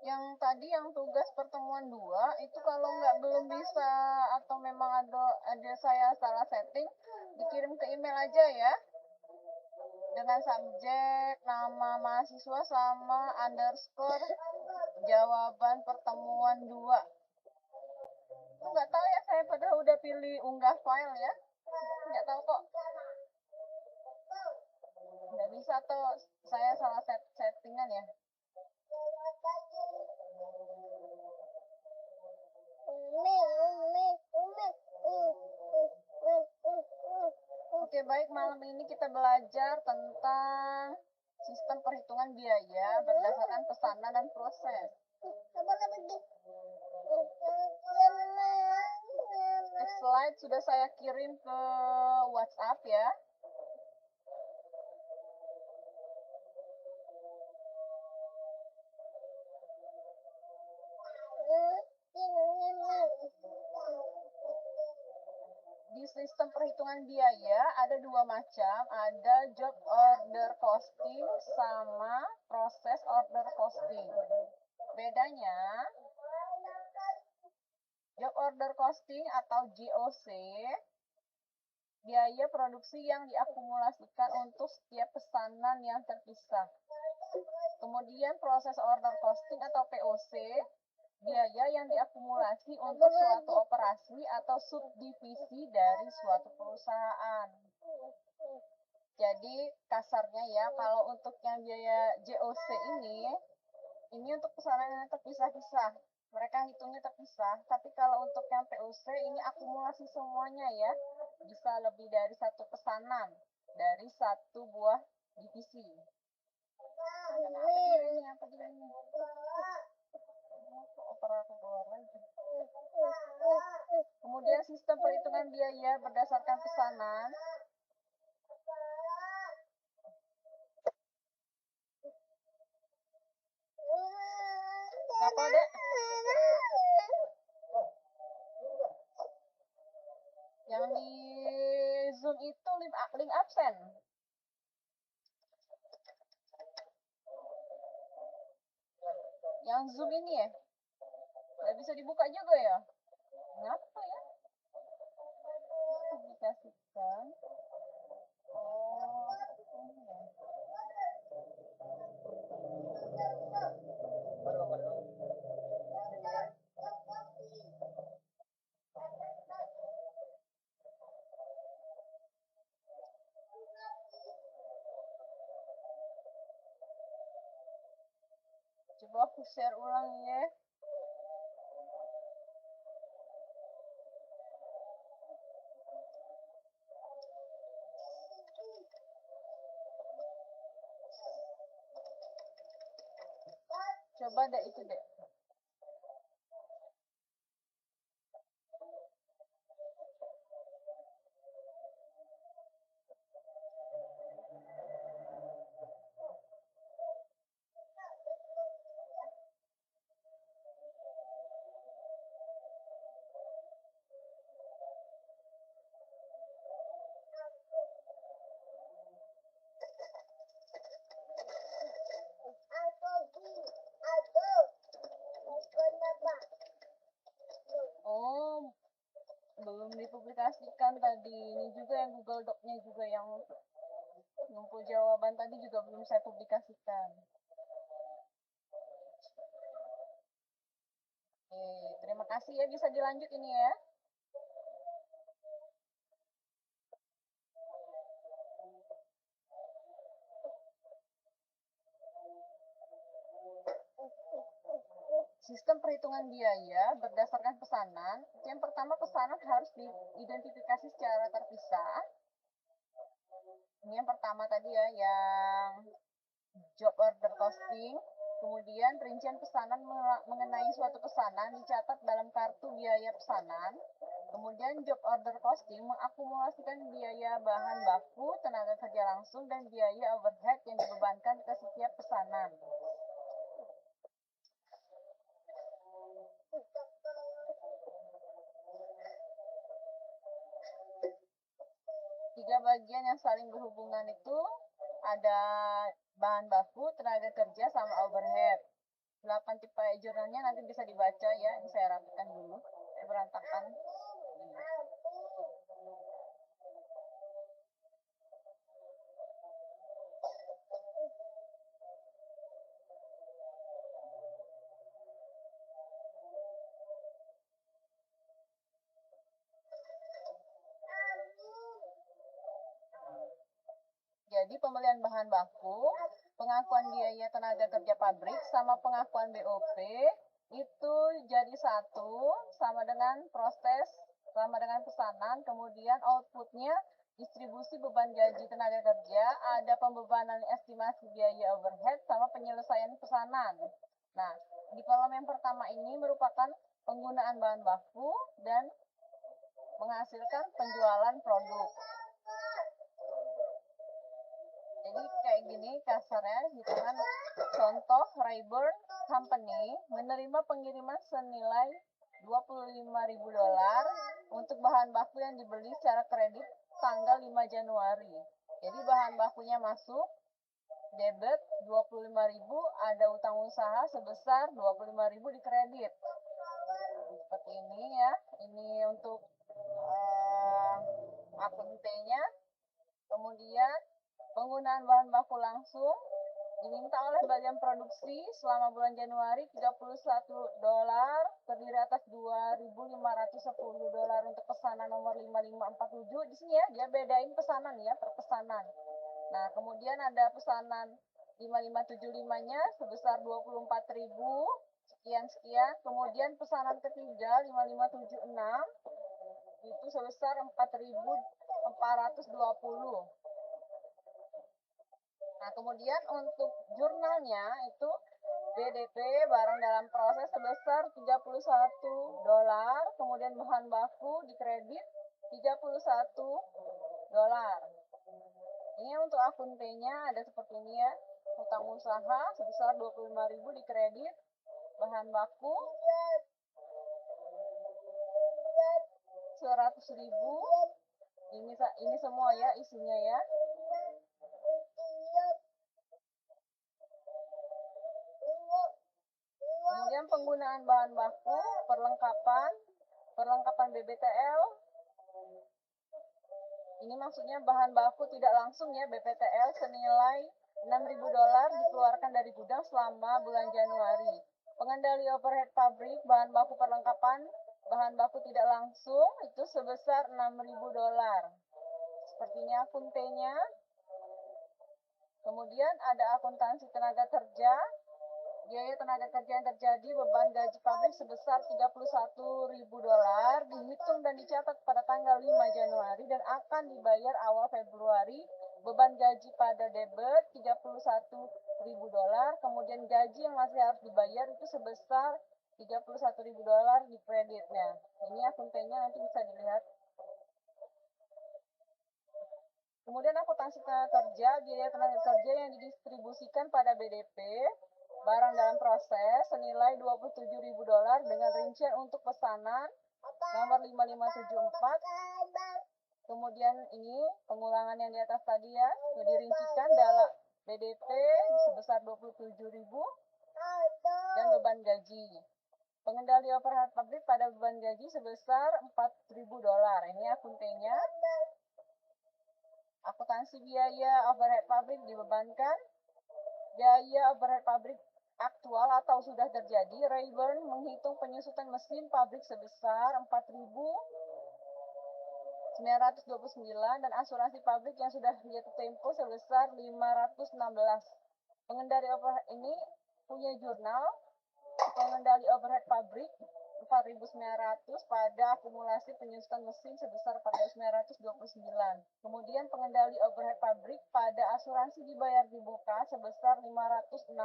Yang tadi yang tugas pertemuan 2 itu kalau nggak belum bisa atau memang ada saya salah setting, dikirim ke email aja ya, dengan subjek nama mahasiswa sama underscore jawaban pertemuan 2. Nggak tahu ya, saya padahal udah pilih unggah file ya, nggak tahu kok, nggak bisa tuh, saya salah settingan ya. Oke, baik, malam ini kita belajar tentang sistem perhitungan biaya berdasarkan pesanan dan proses. Slide sudah saya kirim ke WhatsApp ya. Di sistem perhitungan biaya ada dua macam, ada job order costing sama proses order costing. Bedanya, job order costing atau JOC, biaya produksi yang diakumulasikan untuk setiap pesanan yang terpisah. Kemudian proses order costing atau POC, biaya yang diakumulasi untuk suatu operasi atau subdivisi dari suatu perusahaan. Jadi kasarnya ya, kalau untuk yang biaya JOC ini untuk pesanan yang terpisah-pisah. Mereka hitungnya terpisah, tapi kalau untuk yang POC ini akumulasi semuanya ya, bisa lebih dari satu pesanan dari satu buah divisi. Kemudian sistem perhitungan biaya berdasarkan pesanan. Apa, Dek? Yang di Zoom itu link absen. Yang Zoom ini ya? Nggak bisa dibuka juga ya? Kenapa ya? Publikasikan. Oh, ini ya. Coba aku share ulang ya. Coba deh itu deh. Oh, belum dipublikasikan tadi. Ini juga yang Google Doc-nya juga yang ngumpul jawaban tadi juga belum saya publikasikan. Oke, terima kasih ya, bisa dilanjut ini ya. Sistem perhitungan biaya berdasarkan pesanan. Yang pertama, pesanan harus diidentifikasi secara terpisah. Ini yang pertama tadi ya, yang job order costing. Kemudian rincian pesanan mengenai suatu pesanan dicatat dalam kartu biaya pesanan. Kemudian job order costing mengakumulasikan biaya bahan baku, tenaga kerja langsung, dan biaya overhead yang dibebankan ke setiap pesanan. Tiga bagian yang saling berhubungan itu ada bahan baku, tenaga kerja, sama overhead. 8 tipe jurnalnya nanti bisa dibaca ya. Ini saya rapikan dulu. Saya berantakan. Jadi pembelian bahan baku, pengakuan biaya tenaga kerja pabrik, sama pengakuan BOP itu jadi satu, sama dengan proses, sama dengan pesanan, kemudian outputnya distribusi beban gaji tenaga kerja, ada pembebanan estimasi biaya overhead, sama penyelesaian pesanan. Nah, di kolom yang pertama ini merupakan penggunaan bahan baku dan menghasilkan penjualan produk. Jadi kayak gini kasarnya hitungan contoh Rayburn Company menerima pengiriman senilai $25.000 untuk bahan baku yang dibeli secara kredit tanggal 5 Januari. Jadi bahan bakunya masuk, debit 25.000, ada utang usaha sebesar 25.000 di kredit. Seperti ini ya. Ini untuk akun T-nya. Kemudian penggunaan bahan baku langsung diminta oleh bagian produksi selama bulan Januari $31, terdiri atas $2.510 untuk pesanan nomor 5547. Di sini ya, dia bedain pesanan ya, per pesanan. Nah, kemudian ada pesanan 5575-nya sebesar 24.000 sekian. Kemudian pesanan ketiga 5576 itu sebesar 4.420. Nah, kemudian untuk jurnalnya itu BDP barang dalam proses sebesar $31, kemudian bahan baku dikredit $31. Ini untuk akun T-nya ada seperti ini ya. Utang usaha sebesar 25.000 dikredit, bahan baku 100.000. Ini semua ya isinya ya. Kemudian penggunaan bahan baku, perlengkapan BBTL. Ini maksudnya bahan baku tidak langsung ya, BPTL senilai $6.000 dikeluarkan dari gudang selama bulan Januari. Pengendali overhead pabrik, bahan baku perlengkapan, bahan baku tidak langsung itu sebesar $6.000. Seperti ini akun T-nya. Kemudian ada akuntansi tenaga kerja. Biaya tenaga kerja yang terjadi beban gaji pabrik sebesar $31.000 dihitung dan dicatat pada tanggal 5 Januari dan akan dibayar awal Februari. Beban gaji pada debit $31.000, kemudian gaji yang masih harus dibayar itu sebesar $31.000 di kreditnya. Ini akun T-nya nanti bisa dilihat. Kemudian akuntansi tenaga kerja, biaya tenaga kerja yang didistribusikan pada BDP, barang dalam proses senilai $27.000 dengan rincian untuk pesanan nomor 5574. Kemudian ini pengulangan yang di atas tadi ya, dirincikan dalam BDP sebesar 27.000 dan beban gaji. Pengendali overhead pabrik pada beban gaji sebesar $4.000. Ini akun T-nya. Akuntansi biaya overhead pabrik dibebankan. Biaya overhead pabrik aktual atau sudah terjadi, Rayburn menghitung penyusutan mesin pabrik sebesar 4.929 dan asuransi pabrik yang sudah jatuh tempo sebesar 516. Pengendali overhead ini punya jurnal pengendali overhead pabrik 4.900 pada akumulasi penyusutan mesin sebesar 4.929. Kemudian pengendali overhead pabrik pada asuransi dibayar di muka sebesar 516.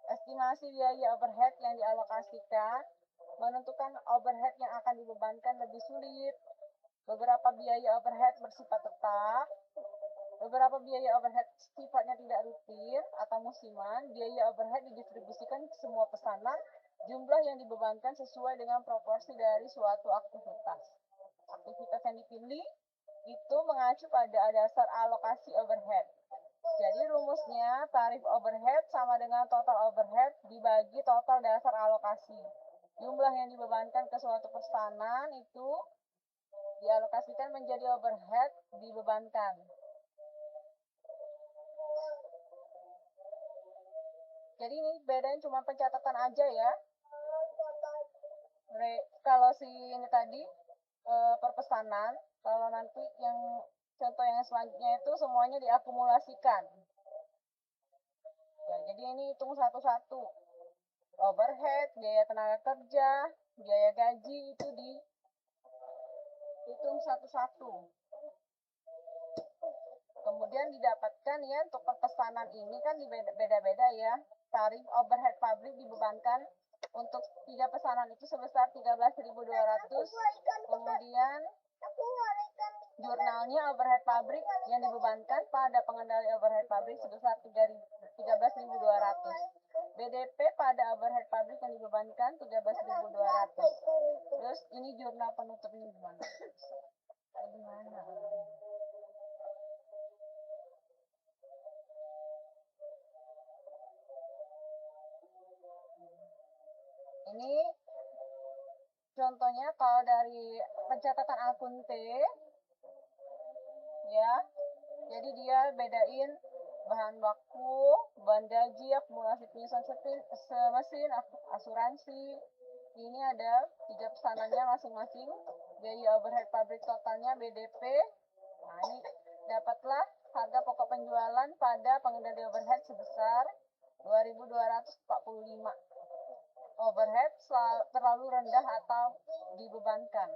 Estimasi biaya overhead yang dialokasikan menentukan overhead yang akan dibebankan lebih sulit. Beberapa biaya overhead bersifat tetap, beberapa biaya overhead sifatnya tidak rutin atau musiman. Biaya overhead didistribusikan ke semua pesanan. Jumlah yang dibebankan sesuai dengan proporsi dari suatu aktivitas. Aktivitas yang dipilih itu mengacu pada dasar alokasi overhead. Jadi rumusnya tarif overhead sama dengan total overhead dibagi total dasar alokasi. Jumlah yang dibebankan ke suatu pesanan itu dialokasikan menjadi overhead dibebankan. Jadi ini bedain cuma pencatatan aja ya. Kalau si ini tadi per pesanan, kalau nanti yang contoh yang selanjutnya itu semuanya diakumulasikan. Ya, jadi ini hitung satu-satu. Overhead, biaya tenaga kerja, biaya gaji itu dihitung satu-satu. Kemudian didapatkan ya untuk pesanan ini kan beda-beda ya. Tarif overhead pabrik dibebankan untuk 3 pesanan itu sebesar 13.200. Kemudian jurnalnya overhead pabrik yang dibebankan pada pengendali overhead pabrik sebesar 13.200. BDP pada overhead pabrik yang dibebankan 13.200. Terus ini jurnal penutupnya gimana? Ini contohnya kalau dari pencatatan akun T ya, jadi dia bedain bahan baku, bahan gaji, akumulasi penyusunan mesin, asuransi. Ini ada 3 pesanannya masing-masing. Biaya overhead pabrik totalnya BDP. Nah, ini dapatlah harga pokok penjualan pada pengendali overhead sebesar 2.245. Overhead terlalu rendah atau dibebankan.